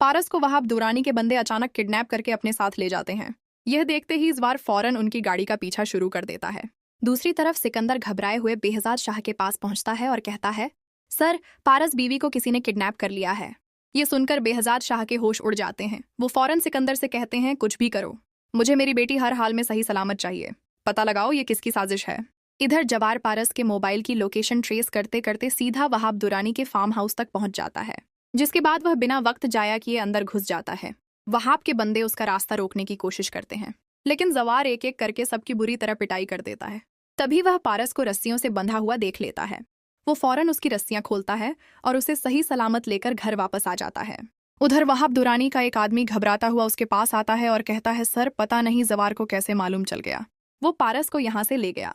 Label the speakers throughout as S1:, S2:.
S1: पारस को वहाब दुरानी के बंदे अचानक किडनैप करके अपने साथ ले जाते हैं। यह देखते ही जवार फौरन उनकी गाड़ी का पीछा शुरू कर देता है। दूसरी तरफ सिकंदर घबराए हुए बेहजाद शाह के पास पहुंचता है और कहता है, सर, पारस बीवी को किसी ने किडनैप कर लिया है। ये सुनकर बेहजाद शाह के होश उड़ जाते हैं। वो फौरन सिकंदर से कहते हैं, कुछ भी करो, मुझे मेरी बेटी हर हाल में सही सलामत चाहिए। पता लगाओ ये किसकी साजिश है। इधर जवार पारस के मोबाइल की लोकेशन ट्रेस करते करते सीधा वहाब दुरानी के फार्म हाउस तक पहुंच जाता है, जिसके बाद वह बिना वक्त जाया किए अंदर घुस जाता है। वहाब के बंदे उसका रास्ता रोकने की कोशिश करते हैं, लेकिन जवार एक एक करके सबकी बुरी तरह पिटाई कर देता है। तभी वह पारस को रस्सियों से बंधा हुआ देख लेता है। वो फौरन उसकी रस्सियां खोलता है और उसे सही सलामत लेकर घर वापस आ जाता है। उधर वहाब दुरानी का एक आदमी घबराता हुआ उसके पास आता है और कहता है, सर, पता नहीं जवार को कैसे मालूम चल गया, वो पारस को यहाँ से ले गया।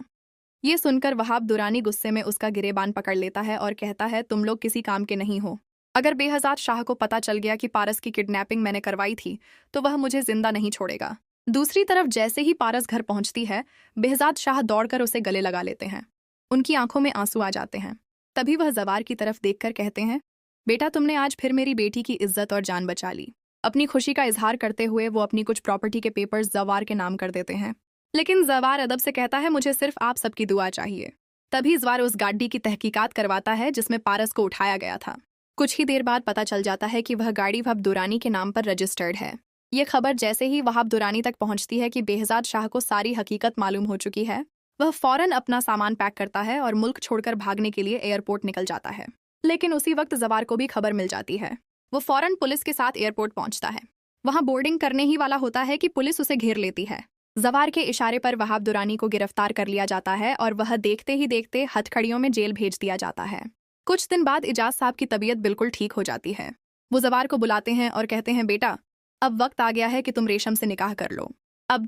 S1: ये सुनकर वहाब दुरानी गुस्से में उसका गिरेबान पकड़ लेता है और कहता है, तुम लोग किसी काम के नहीं हो। अगर बेहजाद शाह को पता चल गया कि पारस की किडनैपिंग मैंने करवाई थी तो वह मुझे जिंदा नहीं छोड़ेगा। दूसरी तरफ जैसे ही पारस घर पहुंचती है, बेहजाद शाह दौड़कर उसे गले लगा लेते हैं। उनकी आंखों में आंसू आ जाते हैं। तभी वह जवार की तरफ देखकर कहते हैं, बेटा, तुमने आज फिर मेरी बेटी की इज्जत और जान बचा ली। अपनी खुशी का इजहार करते हुए वो अपनी कुछ प्रॉपर्टी के पेपर्स जवार के नाम कर देते हैं, लेकिन जवार अदब से कहता है, मुझे सिर्फ आप सबकी दुआ चाहिए। तभी जवार उस गाड़ी की तहकीकात करवाता है जिसमें पारस को उठाया गया था। कुछ ही देर बाद पता चल जाता है कि वह गाड़ी वहाब दुरानी के नाम पर रजिस्टर्ड है। ये खबर जैसे ही वहाब दुरानी तक पहुंचती है कि बेहजाद शाह को सारी हकीकत मालूम हो चुकी है, वह फौरन अपना सामान पैक करता है और मुल्क छोड़कर भागने के लिए एयरपोर्ट निकल जाता है। लेकिन उसी वक्त जवार को भी खबर मिल जाती है। वो फौरन पुलिस के साथ एयरपोर्ट पहुंचता है। वहां बोर्डिंग करने ही वाला होता है कि पुलिस उसे घेर लेती है। जवार के इशारे पर वहाब दुरानी को गिरफ्तार कर लिया जाता है और वह देखते ही देखते हथकड़ियों में जेल भेज दिया जाता है। कुछ दिन बाद इजाज साहब की तबीयत बिल्कुल ठीक हो जाती है। वो जवार को बुलाते हैं और कहते हैं, बेटा, अब वक्त आ गया है कि तुम रेशम से निकाह कर लो। अब्दुल